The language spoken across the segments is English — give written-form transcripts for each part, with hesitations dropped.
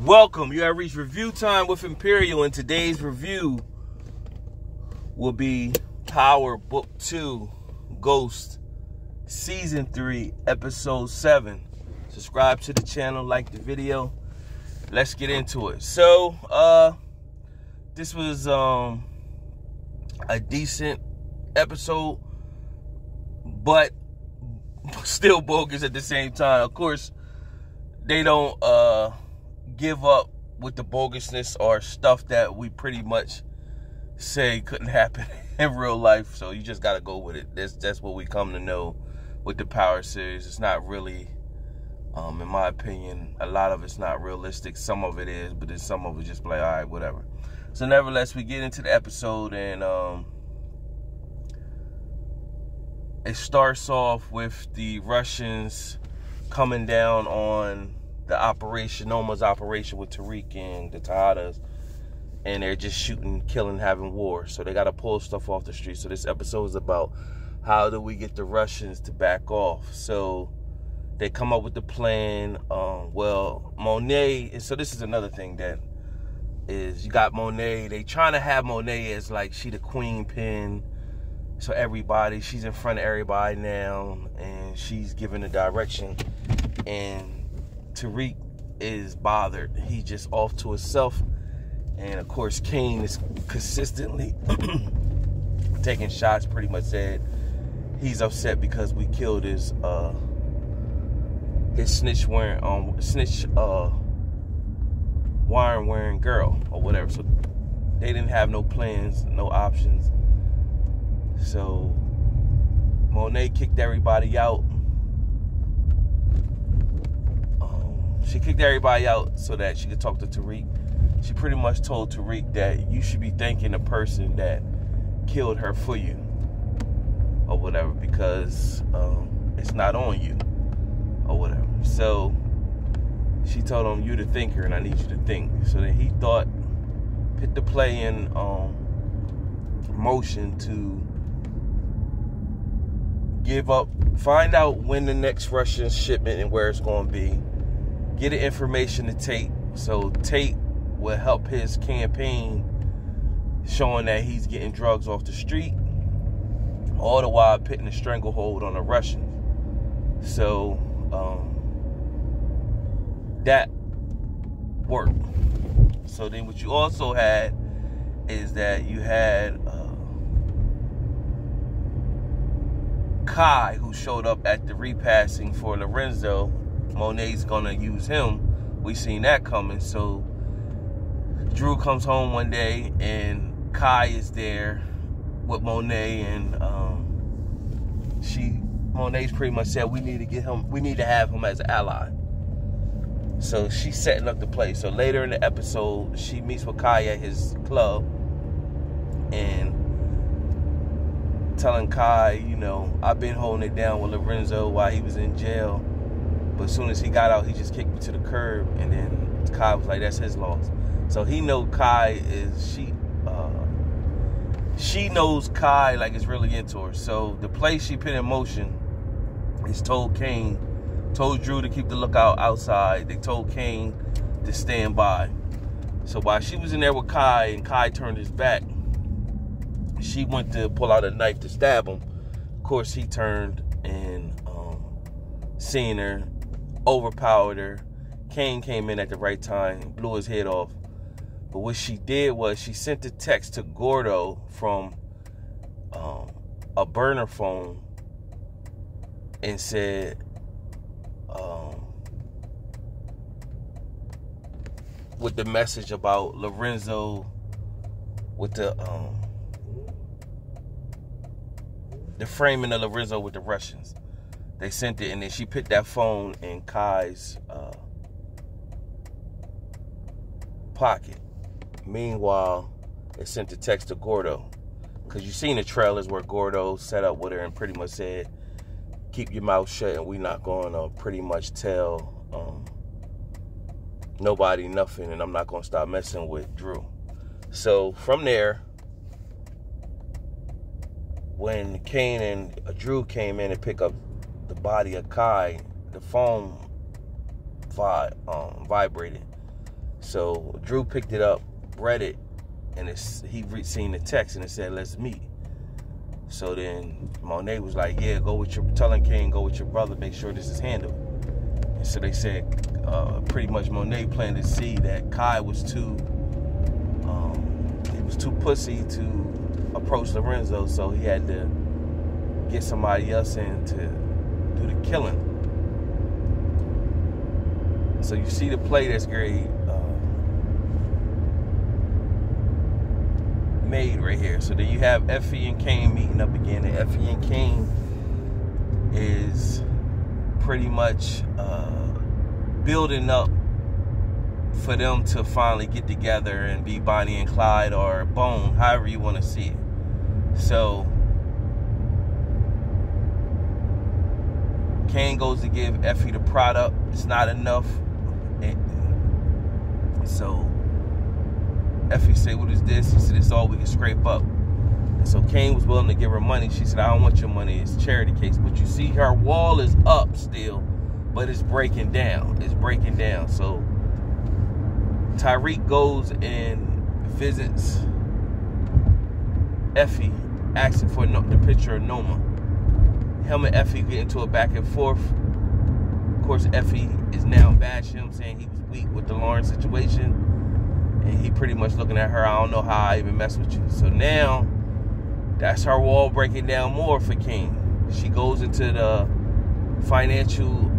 Welcome. You have reached review time with Imperial, and today's review will be Power Book 2, Ghost, Season 3, Episode 7. Subscribe to the channel, like the video. Let's get into it. So, this was a decent episode, but still bogus at the same time. Of course, they don't give up with the bogusness or stuff that we pretty much say couldn't happen in real life. So you just got to go with it. That's what we come to know with the Power series. It's not really, in my opinion, a lot of it's not realistic. Some of it is, but then some of it just like, all right, whatever. So nevertheless, we get into the episode, and it starts off with the Russians coming down on the operation, Noma's operation with Tariq and the Tejadas, and they're just shooting, killing, having war. So they got to pull stuff off the street. So this episode is about how do we get the Russians to back off. So they come up with the plan. Well, Monet, and so this is another thing that is, you got Monet. They trying to have Monet as like she the queen pin. So she's in front of everybody now, and she's giving the direction. And Tariq is bothered. He just off to himself. And of course, Kane is consistently taking shots. Pretty much said he's upset because we killed his snitch wire wearing girl or whatever. So they didn't have no plans, no options. So Monet kicked everybody out. She kicked everybody out so that she could talk to Tariq. She pretty much told Tariq that you should be thanking the person that killed her for you or whatever, because it's not on you or whatever. So she told him, you the thinker and I need you to think. So then he thought, put the play in motion to give up, find out when the next Russian shipment and where it's going to be, get the information to Tate, so Tate will help his campaign, showing that he's getting drugs off the street, all the while putting a stranglehold on the Russians. So that worked. So then what you also had is that you had Kai, who showed up at the repassing for Lorenzo. Monet's gonna use him. We seen that coming. So Drew comes home one day and Kai is there with Monet, and Monet's pretty much said we need to have him as an ally. So she's setting up the play. So later in the episode, she meets with Kai at his club and telling Kai, you know, I've been holding it down with Lorenzo while he was in jail. But as soon as he got out, he just kicked me to the curb. And then Kai was like, that's his loss. So he know Kai is, she knows Kai like is really into her. So the play she put in motion is told Drew to keep the lookout outside. They told Kane to stand by. So while she was in there with Kai and Kai turned his back, she went to pull out a knife to stab him. Of course, he turned and seen her, overpowered her. Kane came in at the right time, blew his head off. But what she did was she sent a text to Gordo from a burner phone and said, with the message about Lorenzo, with the framing of Lorenzo with the Russians. They sent it, and then she put that phone in Kai's pocket. Meanwhile, they sent a text to Gordo, because you seen the trailers where Gordo set up with her and pretty much said, keep your mouth shut and we not going to pretty much tell nobody nothing, and I'm not going to stop messing with Drew. So from there, when Kane and Drew came in and picked up the body of Kai, the phone vibrated. So Drew picked it up, read it, and he seen the text, and it said, "Let's meet." So then Monet was like, "Yeah, telling Kane, go with your brother, make sure this is handled." And so they said, pretty much Monet planted to see that Kai was too pussy to approach Lorenzo, so he had to get somebody else in to do the killing. So you see the play that's very made right here. So then you have Effie and Kane meeting up again, and Effie and Kane is pretty much building up for them to finally get together and be Bonnie and Clyde, or Bone, however you want to see it. So Kane goes to give Effie the product. It's not enough. So Effie said, "What is this?" He said, "It's all we can scrape up." And so Kane was willing to give her money. She said, "I don't want your money. It's a charity case." But you see her wall is up still, but it's breaking down. It's breaking down. So Tariq goes and visits Effie, asking for the picture of Noma. Him and Effie get into a back and forth. Of course, Effie is now bashing him, saying he was weak with the Lauren situation. And he pretty much looking at her, "I don't know how I even mess with you." So now, that's her wall breaking down more for King. She goes into the financial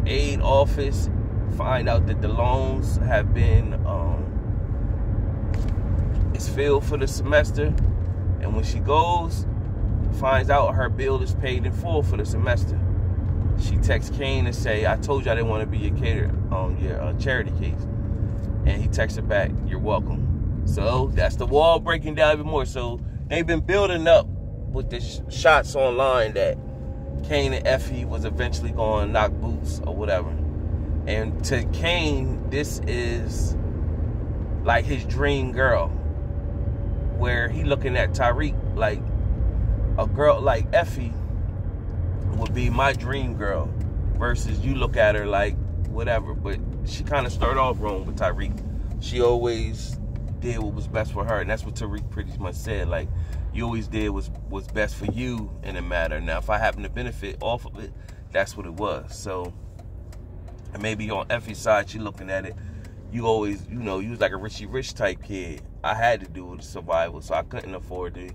aid office, find out that the loans have been, it's filled for the semester. And when she goes, finds out her bill is paid in full for the semester, she texts Kane and say, "I told you I didn't want to be your charity case." And he texts her back, "You're welcome." So that's the wall breaking down even more. So they've been building up with the shots online that Kane and Effie was eventually going to knock boots or whatever. And to Kane, this is like his dream girl, where he looking at Tariq like a girl like Effie would be my dream girl, versus you look at her like whatever. But she kind of started off wrong with Tariq. She always did what was best for her, and that's what Tariq pretty much said. Like, you always did what's best for you in a matter. Now, if I happen to benefit off of it, that's what it was. So, and maybe on Effie's side, she looking at it, you always, you was like a Richie Rich type kid. I had to do with survival, so I couldn't afford to.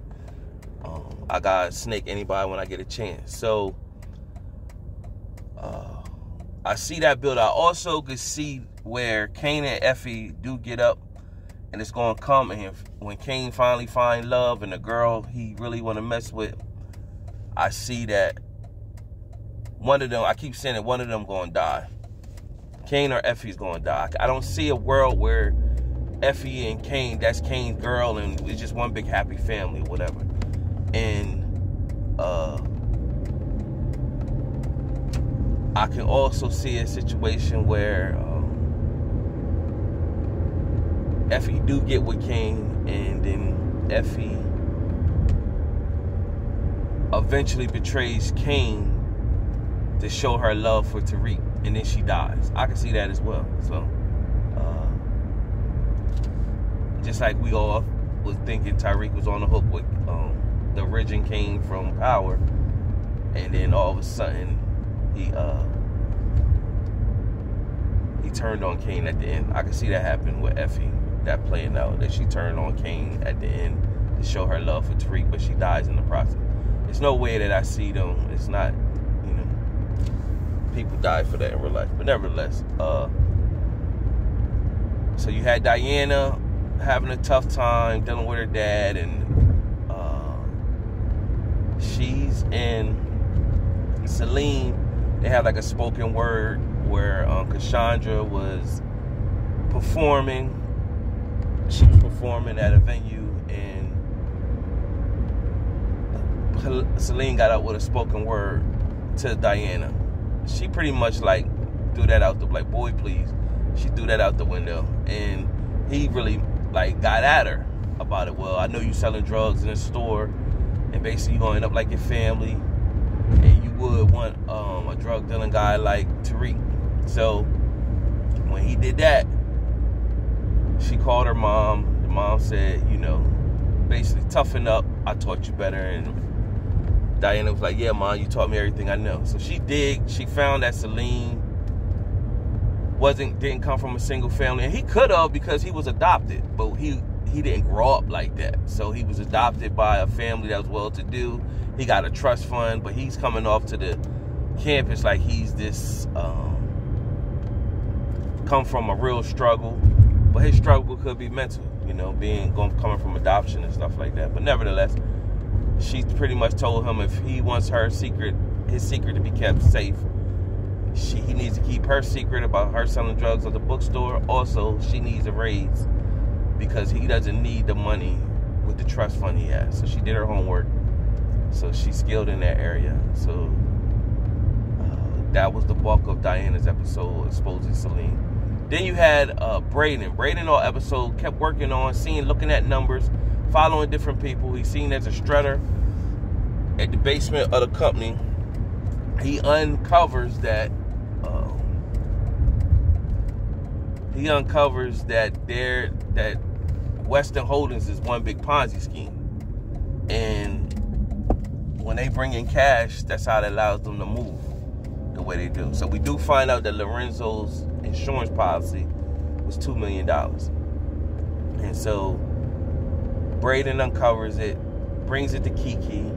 I gotta snake anybody when I get a chance. So, I see that build. I also could see where Kane and Effie do get up, and it's gonna come. And when Kane finally find love and the girl he really want to mess with, I see that one of them, I keep saying that one of them gonna die. Kane or Effie's gonna die. I don't see a world where Effie and Kane, that's Kane's girl, and it's just one big happy family, whatever. And I can also see a situation where Effie do get with Kane, and then Effie eventually betrays Kane to show her love for Tariq, and then she dies. I can see that as well. So, just like we all was thinking Tariq was on the hook with the origin Kane from Power, and then all of a sudden he turned on Kane at the end. I can see that happen with Effie, that playing out, that she turned on Kane at the end to show her love for Tariq, but she dies in the process. There's no way that I see them. It's not, people die for that in real life. But nevertheless, so you had Diana having a tough time dealing with her dad, and she's in Celine. They had like a spoken word where Cassandra was performing. She was performing at a venue, and Celine got up with a spoken word to Diana. She pretty much like threw that out the, like, boy please. She threw that out the window, and he really like got at her about it. Well, I know you selling drugs in a store, and basically you're gonna end up like your family, and you would want a drug dealing guy like Tariq. So when he did that, called her mom. The mom said, you know, basically, toughen up. I taught you better. And Diana was like, yeah, Mom, you taught me everything I know. So she did. She found that Celine didn't come from a single family. And he could have, because he was adopted. But he didn't grow up like that. So he was adopted by a family that was well-to-do. He got a trust fund. But he's coming off to the campus like he's this, come from a real struggle. But his struggle could be mental, you know, coming from adoption and stuff like that. But nevertheless, she pretty much told him if he wants his secret to be kept safe, he needs to keep her secret about her selling drugs at the bookstore. Also, she needs a raise because he doesn't need the money with the trust fund he has. So she did her homework. So she's skilled in that area. So that was the bulk of Diana's episode, exposing Celine. Then you had Braden. Braden all episode kept working on, looking at numbers, following different people. He's seen as a strutter at the basement of the company. He uncovers that that Western Holdings is one big Ponzi scheme, and when they bring in cash, that's how it allows them to move the way they do. So we do find out that Lorenzo's insurance policy was $2 million. And so Braden uncovers it, brings it to Kiki,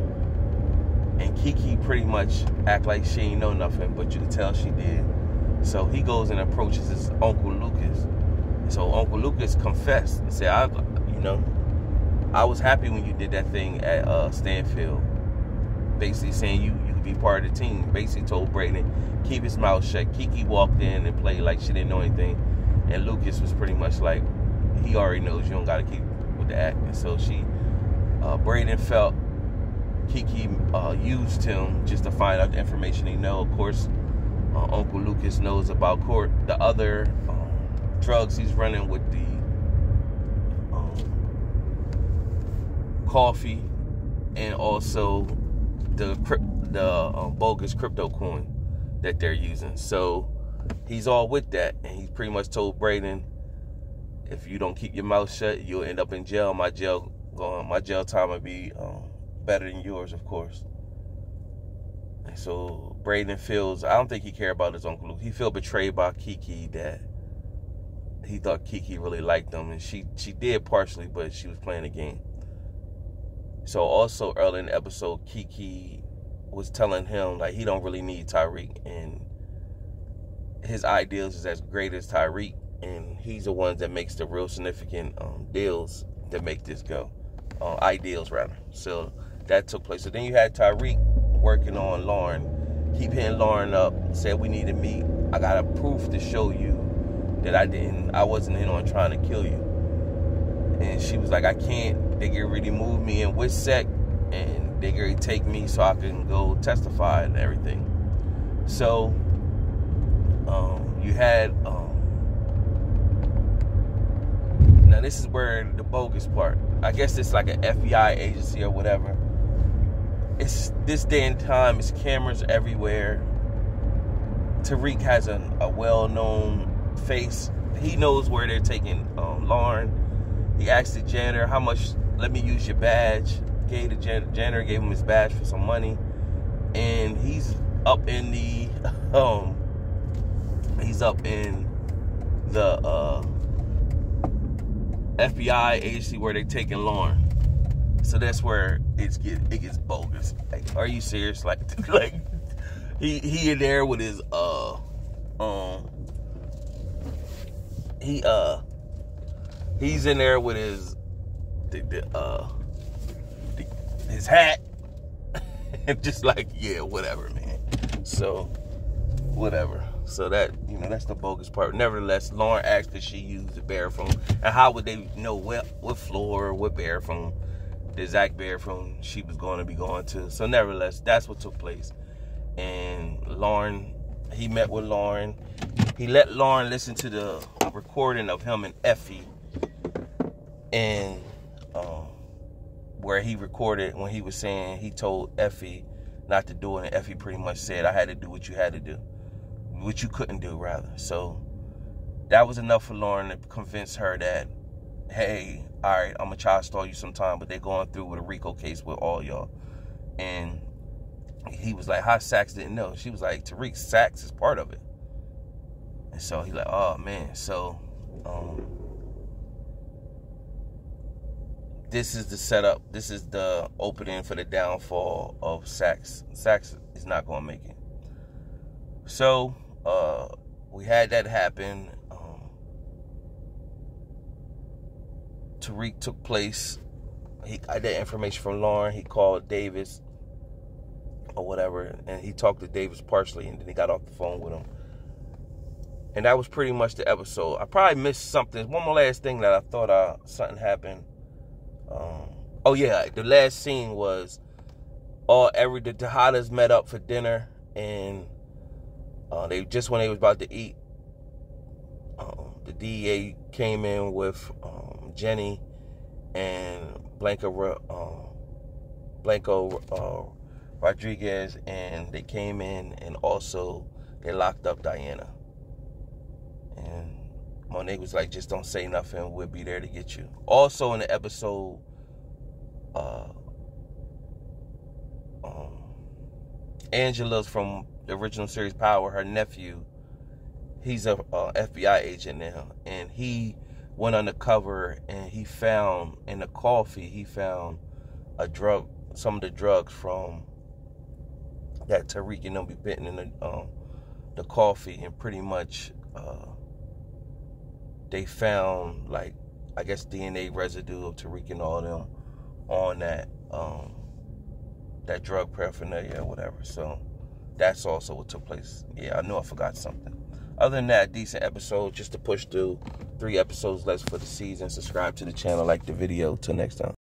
and Kiki pretty much act like she ain't know nothing, but you can tell she did. So he goes and approaches his Uncle Lucas. So Uncle Lucas confessed and said, I was happy when you did that thing at Stanfield. Basically saying you could be part of the team. Basically told Braden, keep his mouth shut. Kiki walked in and played like she didn't know anything. And Lucas was pretty much like, he already knows, you don't got to keep with the act. And so Braden felt Kiki used him just to find out the information he know. Of course, Uncle Lucas knows about the other drugs he's running with the coffee and also the bogus crypto coin that they're using. So he's all with that, and he pretty much told Braden, if you don't keep your mouth shut, you'll end up in jail. My jail time will be better than yours, of course. And so Braden feels, I don't think he cared about his Uncle Luke. He felt betrayed by Kiki, that he thought Kiki really liked him, and she did partially, but she was playing a game. So also early in the episode, Kiki was telling him like he don't really need Tariq, and his ideals is as great as Tariq, and he's the one that makes the real significant deals that make this go. Ideals rather. So that took place. So then you had Tariq working on Lauren, keep hitting Lauren up, said we need to meet. I got a proof to show you that I wasn't in on trying to kill you. And she was like, I can't. They get ready to move me in WITSEC, and they get ready to take me so I can go testify and everything. So you had now this is where the bogus part. I guess it's like an FBI agency or whatever. It's this day and time, it's cameras everywhere. Tariq has a well-known face. He knows where they're taking Lauren. He asked the janitor, how much, let me use your badge. Gave the janitor gave him his badge for some money. And he's up in the FBI agency where they're taking Lauren. So that's where it gets bogus. Like, are you serious? Like he in there with his he's in there with his his hat. And just like, yeah, whatever, man. So whatever. So that, that's the bogus part. Nevertheless, Lauren asked if she used the bear phone. And how would they know what floor, what bear phone, the exact bear phone she was going to be going to. So nevertheless, that's what took place. And Lauren, he met with Lauren. He let Lauren listen to the recording of him and Effie. And where he recorded when he was saying, he told Effie not to do it. And Effie pretty much said, I had to do what you had to do. What you couldn't do, rather. So that was enough for Lauren to convince her that hey, all right, I'm gonna try to stall you sometime, but they're going through with a RICO case with all y'all. And he was like, how Saxe didn't know? She was like, Tariq, Saxe is part of it. And so he like, oh man. So this is the setup. This is the opening for the downfall of Saxe. Saxe is not gonna make it. So we had that happen. Tariq took place. He got that information from Lauren. He called Davis or whatever, and he talked to Davis partially, and then he got off the phone with him. And that was pretty much the episode. I probably missed something. One more last thing that I thought something happened. Oh yeah, the last scene was the Tejadas met up for dinner, and when they was about to eat, the DEA came in with Jenny and Blanco Rodriguez, and they came in, and also they locked up Diana. And Monet was like, just don't say nothing, we'll be there to get you. Also in the episode, Angela's from the original series Power, her nephew, he's a FBI agent now, and he went undercover, and he found in the coffee, some of the drugs from that Tariq and them be putting in the coffee, and pretty much they found, like, I guess DNA residue of Tariq and all them on that drug paraphernalia or whatever. So that's also what took place. Yeah, I know I forgot something. Other than that, decent episode, just to push through 3 episodes less for the season. Subscribe to the channel, like the video. Till next time.